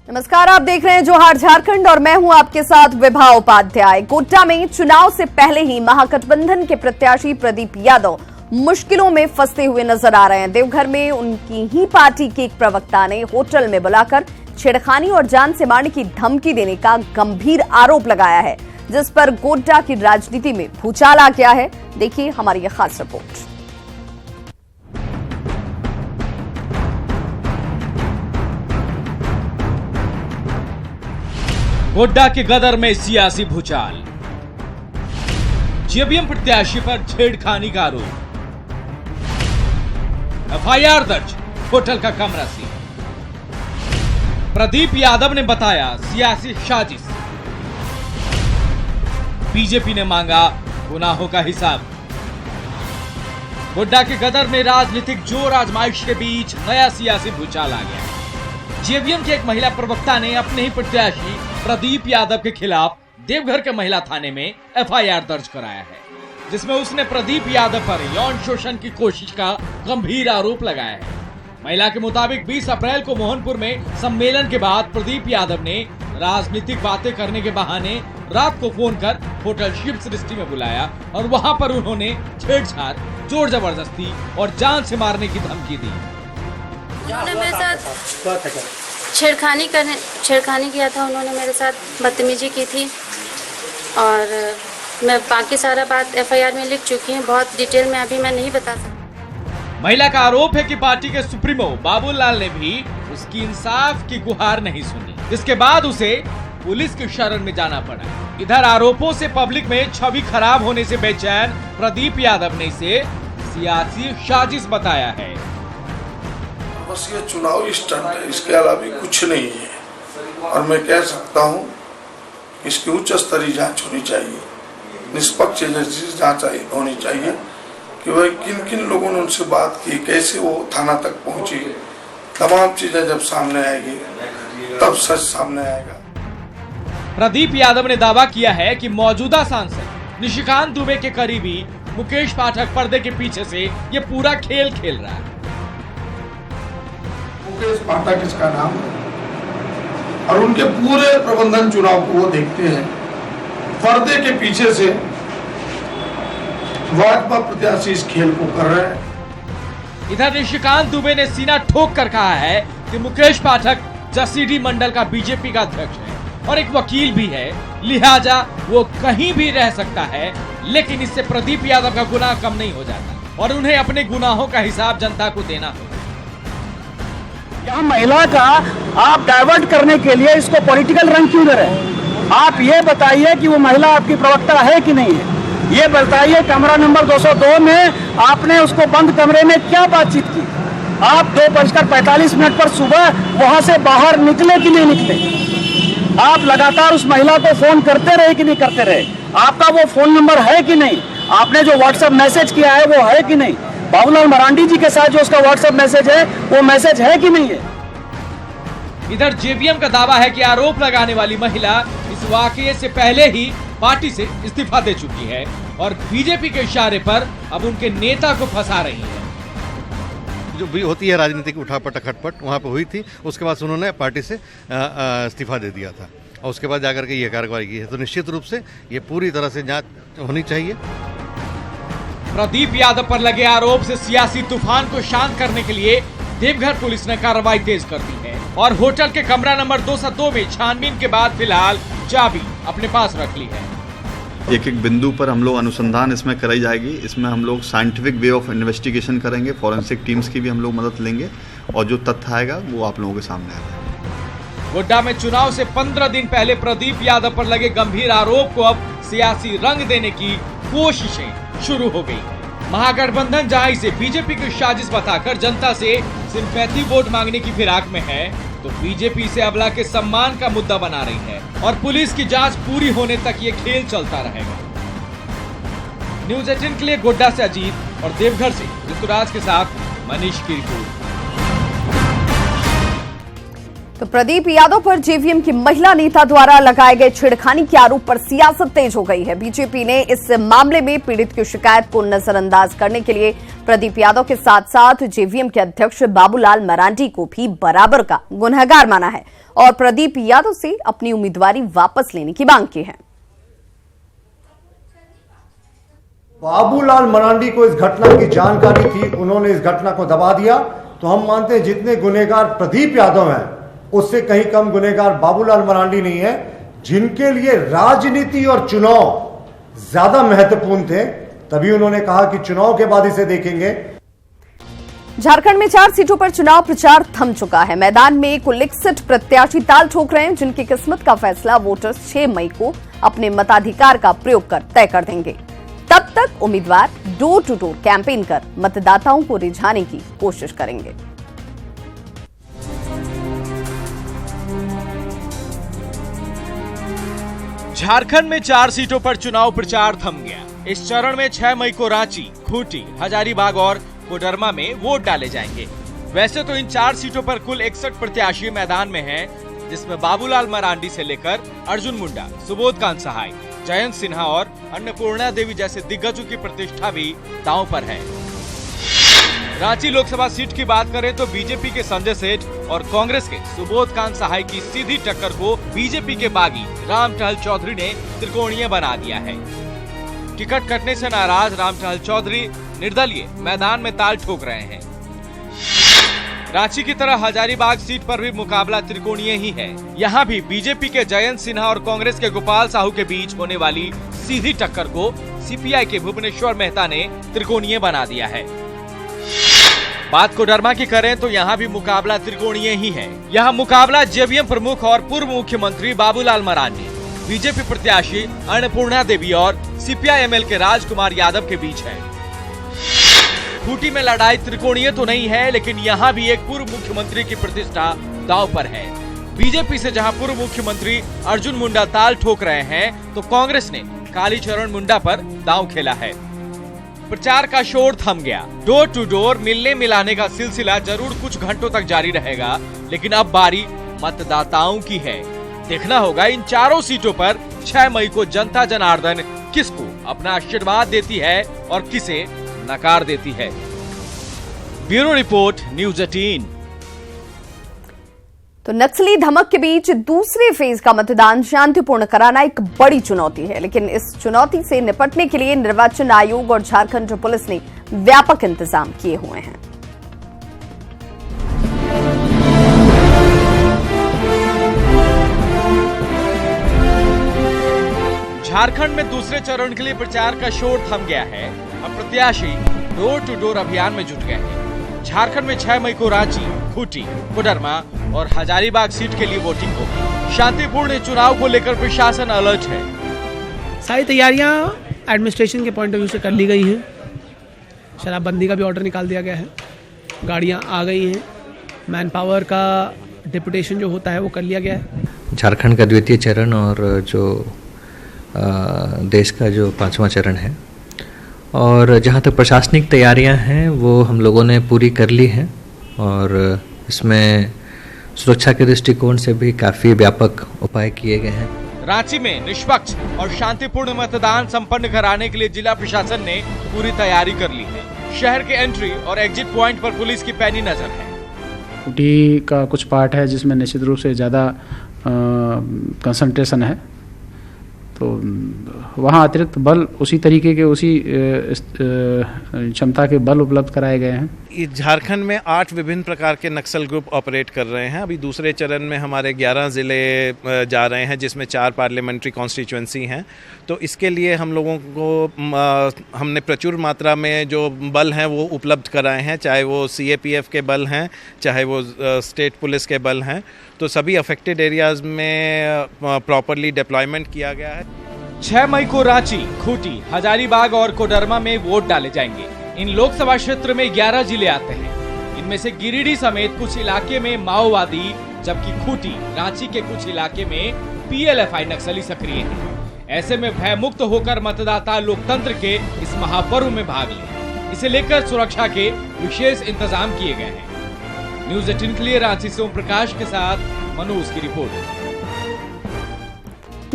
नमस्कार, आप देख रहे हैं जोहार झारखंड और मैं हूं आपके साथ विभा उपाध्याय। गोड्डा में चुनाव से पहले ही महागठबंधन के प्रत्याशी प्रदीप यादव मुश्किलों में फंसते हुए नजर आ रहे हैं। देवघर में उनकी ही पार्टी के एक प्रवक्ता ने होटल में बुलाकर छेड़खानी और जान से मारने की धमकी देने का गंभीर आरोप लगाया है, जिस पर गोड्डा की राजनीति में भूचाल आ गया है। देखिए हमारी यह खास रिपोर्ट। गोड्डा के गदर में सियासी भूचाल, जेबीएम प्रत्याशी पर छेड़खानी का आरोप, एफआईआर दर्ज, होटल का कमरा सील। प्रदीप यादव ने बताया सियासी साजिश, बीजेपी ने मांगा गुनाहों का हिसाब। गोड्डा के गदर में राजनीतिक जोर आजमाइश के बीच नया सियासी भूचाल आ गया। जेबीएम की एक महिला प्रवक्ता ने अपने ही प्रत्याशी प्रदीप यादव के खिलाफ देवघर के महिला थाने में एफआईआर दर्ज कराया है, जिसमें उसने प्रदीप यादव पर यौन शोषण की कोशिश का गंभीर आरोप लगाया है। महिला के मुताबिक 20 अप्रैल को मोहनपुर में सम्मेलन के बाद प्रदीप यादव ने राजनीतिक बातें करने के बहाने रात को फोन कर होटल शिव सृष्टि में बुलाया और वहां पर उन्होंने छेड़छाड़, जोर जबरदस्ती और जान से मारने की धमकी दी। उन्होंने मेरे साथ छेड़खानी किया था। उन्होंने मेरे साथ बदतमीजी की थी और मैं बाकी सारा बात एफआईआर में लिख चुकी हूँ। बहुत डिटेल में अभी मैं नहीं बता सकती। महिला का आरोप है कि पार्टी के सुप्रीमो बाबूलाल ने भी उसकी इंसाफ की गुहार नहीं सुनी, जिसके बाद उसे पुलिस की शरण में जाना पड़ा। इधर आरोपों से पब्लिक में छवि खराब होने से बेचैन प्रदीप यादव ने इसे सियासी साजिश बताया है। बस ये चुनावी स्टंट है, इसके अलावा कुछ नहीं है। और मैं कह सकता हूँ इसकी उच्च स्तरीय जांच होनी चाहिए, निष्पक्ष जांच होनी चाहिए कि वह किन किन लोगों ने उनसे बात की, कैसे वो थाना तक पहुंची। तमाम चीजें जब सामने आएगी तब सच सामने आएगा। प्रदीप यादव ने दावा किया है कि मौजूदा सांसद निशिकांत दुबे के करीबी मुकेश पाठक पर्दे के पीछे से ये पूरा खेल खेल रहा है। मुकेश पाठक इसका नाम है और उनके पूरे प्रबंधन चुनाव को वो देखते हैं। पर्दे के पीछे से भाजपा प्रत्याशी इस खेल को कर रहे हैं। इधर निशिकांत दुबे ने सीना ठोक कर कहा है कि मुकेश पाठक जसीडी मंडल का बीजेपी का अध्यक्ष है और एक वकील भी है, लिहाजा वो कहीं भी रह सकता है, लेकिन इससे प्रदीप यादव का गुनाह कम नहीं हो जाता और उन्हें अपने गुनाहों का हिसाब जनता को देना होगा। यहाँ महिला का आप डाइवर्ट करने के लिए इसको पॉलिटिकल रंग क्यों दे रहे हैं? आप ये बताइए कि वो महिला आपकी प्रवक्ता है कि नहीं है। ये बताइए कमरा नंबर 202 में आपने उसको बंद कमरे में क्या बातचीत की? आप 2:45 पर सुबह वहां से बाहर निकले कि नहीं निकले? आप लगातार उस महिला को फोन करते रहे कि नहीं करते रहे? आपका वो फोन नंबर है कि नहीं? आपने जो व्हाट्सएप मैसेज किया है वो है कि नहीं? बाबूलाल मरांडी जी के साथ जो उसका व्हाट्सएप मैसेज है वो मैसेज है कि नहीं है? इधर जेबीएम का दावा है कि आरोप लगाने वाली महिला इस वाकये से पहले ही पार्टी से इस्तीफा दे चुकी है और बीजेपी के इशारे पर अब उनके नेता को फंसा रही है। जो भी होती है राजनीतिक उठापटक खटपट वहाँ पे हुई थी, उसके बाद उन्होंने पार्टी से इस्तीफा दे दिया था और उसके बाद जाकर के ये कार्रवाई की है। तो निश्चित रूप से ये पूरी तरह से जांच होनी चाहिए। प्रदीप यादव पर लगे आरोप से सियासी तूफान को शांत करने के लिए देवघर पुलिस ने कार्रवाई तेज कर दी है और होटल के कमरा नंबर 202 में छानबीन के बाद फिलहाल चाबी अपने पास रख ली है। एक एक बिंदु पर हम लोग अनुसंधान इसमें कराई जाएगी। इसमें हम लोग साइंटिफिक वे ऑफ इन्वेस्टिगेशन करेंगे, फॉरेंसिक टीम्स की भी हम लोग मदद लेंगे और जो तथ्य आएगा वो आप लोगों के सामने आएगा। गोड्डा में चुनाव से 15 दिन पहले प्रदीप यादव पर लगे गंभीर आरोप को अब सियासी रंग देने की कोशिशें शुरू हो गई। महागठबंधन जहां इसे बीजेपी की साजिश बताकर जनता से सिंपैथी वोट मांगने की फिराक में है, तो बीजेपी इसे अबला के सम्मान का मुद्दा बना रही है और पुलिस की जांच पूरी होने तक ये खेल चलता रहेगा। न्यूज़ 18 के लिए गोड्डा से अजीत और देवघर से ऋतुराज के साथ मनीष की रिपोर्ट। तो प्रदीप यादव पर जेवीएम की महिला नेता द्वारा लगाए गए छेड़खानी के आरोप पर सियासत तेज हो गई है। बीजेपी ने इस मामले में पीड़ित की शिकायत को नजरअंदाज करने के लिए प्रदीप यादव के साथ साथ जेवीएम के अध्यक्ष बाबूलाल मरांडी को भी बराबर का गुनहगार माना है और प्रदीप यादव से अपनी उम्मीदवारी वापस लेने की मांग की है। बाबूलाल मरांडी को इस घटना की जानकारी थी, उन्होंने इस घटना को दबा दिया। तो हम मानते हैं जितने गुनहगार प्रदीप यादव हैं उससे कहीं कम गुनहगार बाबूलाल मरांडी नहीं है, जिनके लिए राजनीति और चुनाव ज्यादा महत्वपूर्ण थे। तभी उन्होंने कहा कि चुनाव के बाद इसे देखेंगे। झारखंड में 4 सीटों पर चुनाव प्रचार थम चुका है। मैदान में कुल 61 प्रत्याशी ताल ठोक रहे हैं, जिनकी किस्मत का फैसला वोटर्स 6 मई को अपने मताधिकार का प्रयोग कर तय कर देंगे। तब तक उम्मीदवार डोर टू डोर कैंपेन कर मतदाताओं को रिझाने की कोशिश करेंगे। झारखंड में 4 सीटों पर चुनाव प्रचार थम गया। इस चरण में 6 मई को रांची, खूंटी, हजारीबाग और कोडरमा में वोट डाले जाएंगे। वैसे तो इन 4 सीटों पर कुल 61 प्रत्याशी मैदान में हैं, जिसमें बाबूलाल मरांडी से लेकर अर्जुन मुंडा, सुबोधकांत सहाय, जयंत सिन्हा और अन्नपूर्णा देवी जैसे दिग्गजों की प्रतिष्ठा भी दांव पर है। रांची लोकसभा सीट की बात करें तो बीजेपी के संजय सेठ और कांग्रेस के सुबोधकांत सहाय की सीधी टक्कर को बीजेपी के बागी रामटहल चौधरी ने त्रिकोणीय बना दिया है। टिकट कटने से नाराज रामटहल चौधरी निर्दलीय मैदान में ताल ठोक रहे हैं। रांची की तरह हजारीबाग सीट पर भी मुकाबला त्रिकोणीय ही है। यहाँ भी बीजेपी के जयंत सिन्हा और कांग्रेस के गोपाल साहू के बीच होने वाली सीधी टक्कर को सीपीआई के भुवनेश्वर मेहता ने त्रिकोणीय बना दिया है। बात कोडरमा की करें तो यहाँ भी मुकाबला त्रिकोणीय ही है। यहाँ मुकाबला जेवीएम प्रमुख और पूर्व मुख्यमंत्री बाबूलाल मरांडी, बीजेपी प्रत्याशी अन्नपूर्णा देवी और सीपीआई एमएल के राजकुमार यादव के बीच है। खूंटी में लड़ाई त्रिकोणीय तो नहीं है, लेकिन यहाँ भी एक पूर्व मुख्यमंत्री की प्रतिष्ठा दांव पर है। बीजेपी से जहां पूर्व मुख्यमंत्री अर्जुन मुंडा ताल ठोक रहे हैं, तो कांग्रेस ने कालीचरण मुंडा पर दांव खेला है। प्रचार का शोर थम गया। डोर टू डोर मिलने मिलाने का सिलसिला जरूर कुछ घंटों तक जारी रहेगा, लेकिन अब बारी मतदाताओं की है। देखना होगा इन 4 सीटों पर 6 मई को जनता जनार्दन किसको अपना आशीर्वाद देती है और किसे नकार देती है। Bureau report, news 18। तो नक्सली धमक के बीच दूसरे फेज का मतदान शांतिपूर्ण कराना एक बड़ी चुनौती है, लेकिन इस चुनौती से निपटने के लिए निर्वाचन आयोग और झारखंड पुलिस ने व्यापक इंतजाम किए हुए हैं। झारखंड में दूसरे चरण के लिए प्रचार का शोर थम गया है। अब प्रत्याशी डोर टू डोर अभियान में जुट गए हैं। झारखंड में 6 मई को रांची, खूंटी, कोडरमा और हजारीबाग सीट के लिए वोटिंग होगी। शांतिपूर्ण चुनाव को लेकर प्रशासन अलर्ट है। सारी तैयारियां एडमिनिस्ट्रेशन के पॉइंट ऑफ व्यू से कर ली गई हैं। शराबबंदी का भी ऑर्डर निकाल दिया गया है, गाड़ियां आ गई हैं, मैन पावर का डिप्यूटेशन जो होता है वो कर लिया गया है। झारखंड का द्वितीय चरण और जो देश का जो 5वां चरण है, और जहाँ तक प्रशासनिक तैयारियां हैं वो हम लोगों ने पूरी कर ली हैं, और इसमें सुरक्षा के दृष्टिकोण से भी काफ़ी व्यापक उपाय किए गए हैं। रांची में निष्पक्ष और शांतिपूर्ण मतदान संपन्न कराने के लिए जिला प्रशासन ने पूरी तैयारी कर ली है। शहर के एंट्री और एग्जिट पॉइंट पर पुलिस की पैनी नजर है। खूंटी का कुछ पार्ट है जिसमें निश्चित रूप से ज़्यादा कंसंट्रेशन है, तो वहाँ अतिरिक्त बल उसी तरीके के उसी क्षमता के बल उपलब्ध कराए गए हैं। झारखंड में 8 विभिन्न प्रकार के नक्सल ग्रुप ऑपरेट कर रहे हैं। अभी दूसरे चरण में हमारे 11 ज़िले जा रहे हैं, जिसमें 4 पार्लियामेंट्री कॉन्स्टिट्यूएंसी हैं। तो इसके लिए हम लोगों को हमने प्रचुर मात्रा में जो बल हैं वो उपलब्ध कराए हैं, चाहे वो CAPF के बल हैं, चाहे वो स्टेट पुलिस के बल हैं। तो सभी अफेक्टेड एरियाज़ में प्रॉपरली डिप्लॉयमेंट किया गया है। 6 मई को रांची, खूंटी, हजारीबाग और कोडरमा में वोट डाले जाएंगे। इन लोकसभा क्षेत्र में 11 जिले आते हैं। इनमें से गिरिडीह समेत कुछ इलाके में माओवादी, जबकि खूंटी, रांची के कुछ इलाके में PLFI नक्सली सक्रिय हैं। ऐसे में भयमुक्त होकर मतदाता लोकतंत्र के इस महापर्व में भाग लें। इसे लेकर सुरक्षा के विशेष इंतजाम किए गए हैं। न्यूज़ 18 के लिए रांची से ओम प्रकाश के साथ मनोज की रिपोर्ट।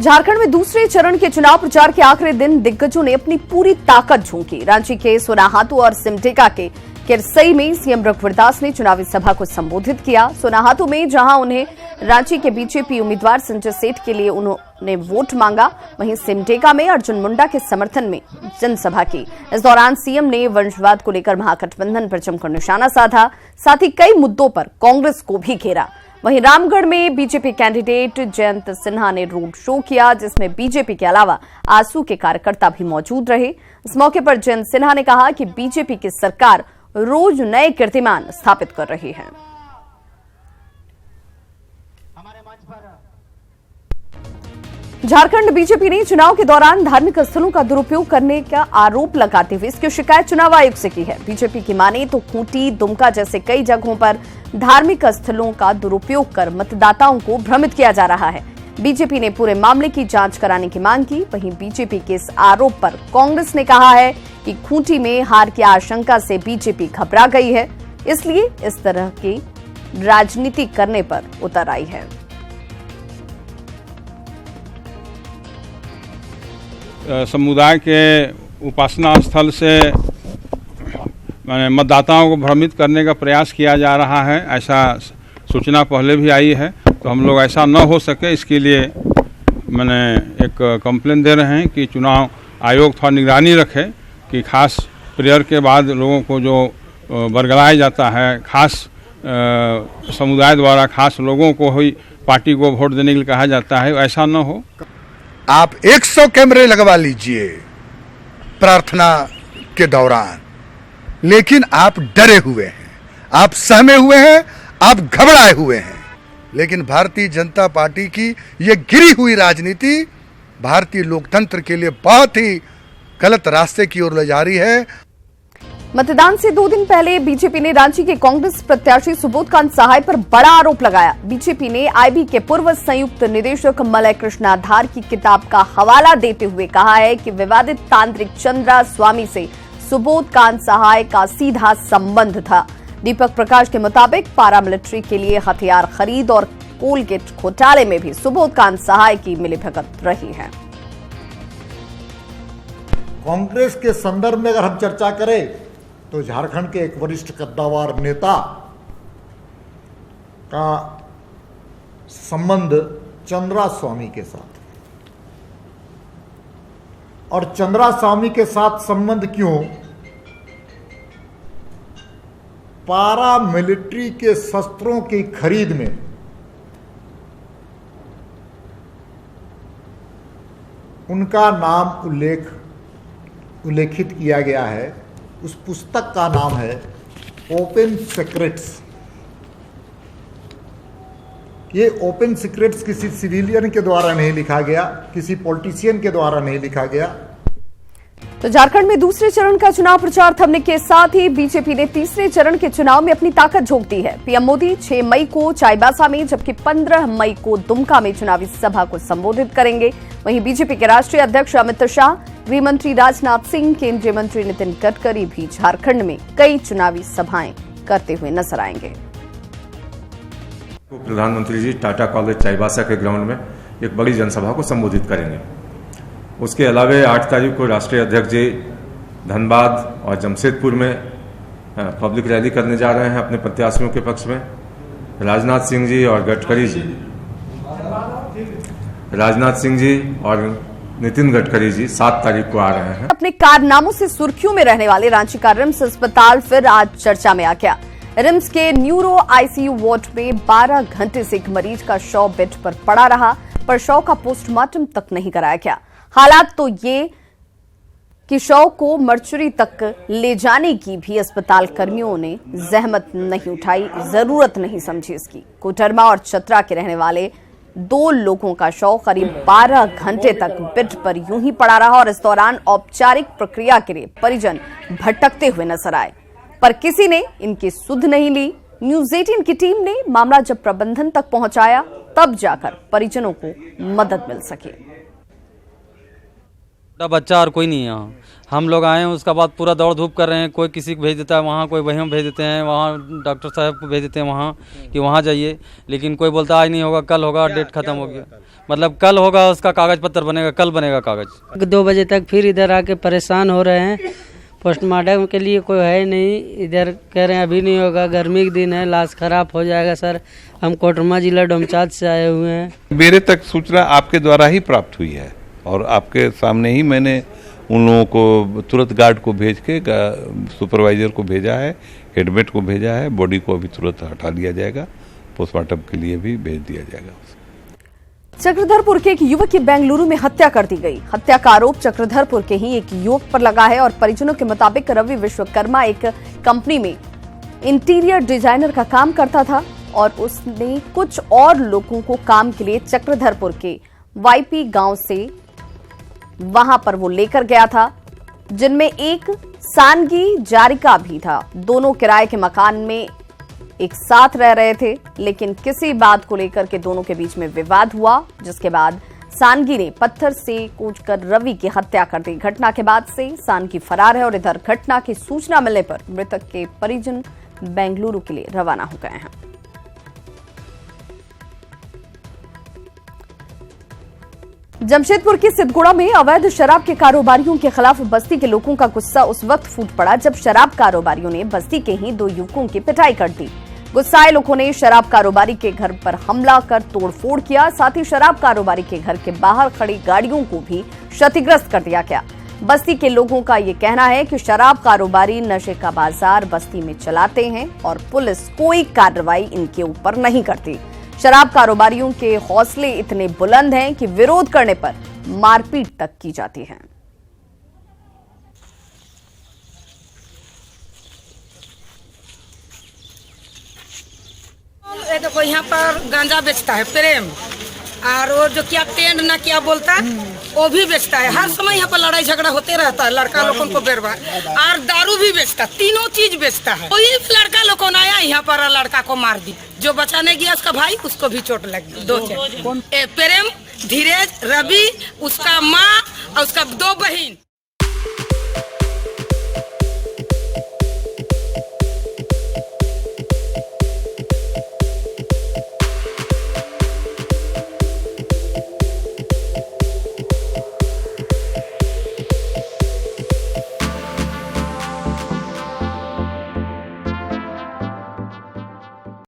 झारखंड में दूसरे चरण के चुनाव प्रचार के आखिरी दिन दिग्गजों ने अपनी पूरी ताकत झोंकी। रांची के सोनाहातू और सिमडेगा के किरसई में सीएम रघुवर दास ने चुनावी सभा को संबोधित किया। सोनाहातू में जहां उन्हें रांची के बीजेपी उम्मीदवार संजय सेठ के लिए उन्होंने वोट मांगा, वहीं सिमडेगा में अर्जुन मुंडा के समर्थन में जनसभा की। इस दौरान सीएम ने वंशवाद को लेकर महागठबंधन पर जमकर निशाना साधा, साथ ही कई मुद्दों पर कांग्रेस को भी घेरा। वहीं रामगढ़ में बीजेपी कैंडिडेट जयंत सिन्हा ने रोड शो किया, जिसमें बीजेपी के अलावा आजसू के कार्यकर्ता भी मौजूद रहे। इस मौके पर जयंत सिन्हा ने कहा कि बीजेपी की सरकार रोज नए कीर्तिमान स्थापित कर रही है। झारखंड बीजेपी ने चुनाव के दौरान धार्मिक स्थलों का दुरुपयोग करने का आरोप लगाते हुए इसकी शिकायत चुनाव आयोग से की है। बीजेपी की माने तो खूंटी, दुमका जैसे कई जगहों पर धार्मिक स्थलों का दुरुपयोग कर मतदाताओं को भ्रमित किया जा रहा है। बीजेपी ने पूरे मामले की जांच कराने की मांग की। वहीं बीजेपी के इस आरोप पर कांग्रेस ने कहा है कि खूंटी में हार की आशंका से बीजेपी घबरा गई है, इसलिए इस तरह की राजनीति करने पर उतर आई है। समुदाय के उपासना स्थल से मतदाताओं को भ्रमित करने का प्रयास किया जा रहा है, ऐसा सूचना पहले भी आई है। तो हम लोग ऐसा न हो सके, इसके लिए मैंने एक कंप्लेन दे रहे हैं कि चुनाव आयोग थोड़ा निगरानी रखे कि खास प्रेयर के बाद लोगों को जो बरगलाया जाता है, खास समुदाय द्वारा खास लोगों को ही पार्टी को वोट देने के लिए कहा जाता है, ऐसा न हो। आप 100 कैमरे लगवा लीजिए प्रार्थना के दौरान, लेकिन आप डरे हुए हैं, आप सहमे हुए हैं, आप घबराए हुए हैं। लेकिन भारतीय जनता पार्टी की ये गिरी हुई राजनीति भारतीय लोकतंत्र के लिए बहुत ही गलत रास्ते की ओर ले जा रही है। मतदान से 2 दिन पहले बीजेपी ने रांची के कांग्रेस प्रत्याशी सुबोधकांत सहाय पर बड़ा आरोप लगाया। बीजेपी ने आईबी के पूर्व संयुक्त निदेशक मलय कृष्णाधार की किताब का हवाला देते हुए कहा है कि विवादित तांत्रिक चंद्रा स्वामी से सुबोधकांत सहाय का सीधा संबंध था। दीपक प्रकाश के मुताबिक पारामिलिट्री के लिए हथियार खरीद और कोलगेट घोटाले में भी सुबोधकांत सहाय की मिलीभगत रही है। कांग्रेस के संदर्भ में अगर हम चर्चा करें तो झारखंड के एक वरिष्ठ कद्दावर नेता का संबंध चंद्रा स्वामी के साथ, और चंद्रा स्वामी के साथ संबंध क्यों? पारा मिलिट्री के शस्त्रों की खरीद में उनका नाम उल्लेखित किया गया है। उस पुस्तक का नाम है ओपन सीक्रेट्स। ये ओपन सीक्रेट्स किसी सिविलियन के द्वारा नहीं लिखा गया, किसी पॉलिटिशियन के द्वारा नहीं लिखा गया। तो झारखंड में दूसरे चरण का चुनाव प्रचार थमने के साथ ही बीजेपी ने तीसरे चरण के चुनाव में अपनी ताकत झोंक दी है। पीएम मोदी 6 मई को चाईबासा में, जबकि 15 मई को दुमका में चुनावी सभा को संबोधित करेंगे। वहीं बीजेपी के राष्ट्रीय अध्यक्ष अमित शाह, गृह मंत्री राजनाथ सिंह, केंद्रीय मंत्री नितिन गडकरी भी झारखंड में कई चुनावी सभाएं करते हुए नजर आएंगे। प्रधानमंत्री जी टाटा कॉलेज चाईबासा के ग्राउंड में एक बड़ी जनसभा को संबोधित करेंगे। उसके अलावा 8 तारीख को राष्ट्रीय अध्यक्ष जी धनबाद और जमशेदपुर में पब्लिक रैली करने जा रहे हैं अपने प्रत्याशियों के पक्ष में। राजनाथ सिंह जी और नितिन गडकरी जी 7 तारीख को आ रहे हैं। अपने कारनामों से सुर्खियों में रहने वाले रांची का रिम्स अस्पताल फिर आज चर्चा में आ गया। रिम्स के न्यूरो आईसीयू वार्ड में 12 घंटे से एक मरीज का शव बेड पर पड़ा रहा, पर शव का पोस्टमार्टम तक नहीं कराया गया। हालात तो ये कि शव को मर्चुरी तक ले जाने की भी अस्पताल कर्मियों ने जहमत नहीं उठाई, जरूरत नहीं समझी इसकी। कोटरमा और चतरा के रहने वाले 2 लोगों का शव करीब 12 घंटे तक बेड पर यूं ही पड़ा रहा और इस दौरान औपचारिक प्रक्रिया के लिए परिजन भटकते हुए नजर आए, पर किसी ने इनकी सुध नहीं ली। न्यूज 18 की टीम ने मामला जब प्रबंधन तक पहुंचाया, तब जाकर परिजनों को मदद मिल सकी। बच्चा और कोई नहीं है यहाँ। हम लोग आए हैं, उसका बाद पूरा दौड़ धूप कर रहे हैं। कोई किसी को भेज देता है वहाँ, कोई वहीं भेज देते हैं, वहाँ डॉक्टर साहब को भेज देते हैं वहाँ कि वहाँ जाइए, लेकिन कोई बोलता आज नहीं होगा, कल होगा, डेट खत्म हो गया। मतलब कल होगा, उसका कागज पत्र बनेगा, कल बनेगा कागज। 2 बजे तक फिर इधर आके परेशान हो रहे हैं। पोस्टमार्टम के लिए कोई है नहीं, इधर कह रहे हैं अभी नहीं होगा, गर्मी के दिन है, लाश खराब हो जाएगा। सर हम कोटरमा जिला डोमचांच से आए हुए हैं। मेरे तक सूचना आपके द्वारा ही प्राप्त हुई है और आपके सामने ही मैंने उन लोगों को तुरंत गार्ड को भेज के सुपरवाइजर को भेजा है, हेडमेट को भेजा है। बॉडी को अभी तुरंत हटा लिया जाएगा, पोस्टमार्टम के लिए भी भेज दिया जाएगा। चक्रधरपुर के एक युवक की बेंगलुरु में हत्या कर दी गई। हत्या का आरोप चक्रधरपुर के ही एक युवक पर लगा है और परिजनों के मुताबिक रवि विश्वकर्मा एक कंपनी में इंटीरियर डिजाइनर का काम करता था और उसने कुछ और लोगों को काम के लिए चक्रधरपुर के वाईपी गांव से वहां पर वो लेकर गया था, जिनमें एक सानगी जारिका भी था। दोनों किराए के मकान में एक साथ रह रहे थे, लेकिन किसी बात को लेकर के दोनों के बीच में विवाद हुआ, जिसके बाद सानगी ने पत्थर से कूचकर रवि की हत्या कर दी। घटना के बाद से सानगी फरार है और इधर घटना की सूचना मिलने पर मृतक के परिजन बेंगलुरु के लिए रवाना हो गए हैं। जमशेदपुर की सिद्धगुड़ा में अवैध शराब के कारोबारियों के खिलाफ बस्ती के लोगों का गुस्सा उस वक्त फूट पड़ा जब शराब कारोबारियों ने बस्ती के ही 2 युवकों की पिटाई कर दी। गुस्साए लोगों ने शराब कारोबारी के घर पर हमला कर तोड़फोड़ किया। साथ ही शराब कारोबारी के घर के बाहर खड़ी गाड़ियों को भी क्षतिग्रस्त कर दिया गया। बस्ती के लोगों का ये कहना है कि शराब कारोबारी नशे का बाजार बस्ती में चलाते हैं और पुलिस कोई कार्रवाई इनके ऊपर नहीं करती। शराब कारोबारियों के हौसले इतने बुलंद हैं कि विरोध करने पर मारपीट तक की जाती है। देखो यहाँ पर गांजा बेचता है प्रेम, और वो जो क्या टेंड ना क्या बोलता वो भी बेचता है। हर समय यहाँ पर लड़ाई झगड़ा होते रहता है, लड़का लोगों को बेरवा, और दारू भी बेचता, तीनों चीज बेचता है। कोई लड़का लोग आया यहाँ पर लड़का को मार दी, जो बचाने गया उसका भाई, उसको भी चोट लगी। 2 प्रेम, धीरज, रवि, उसका माँ और उसका 2 बहन।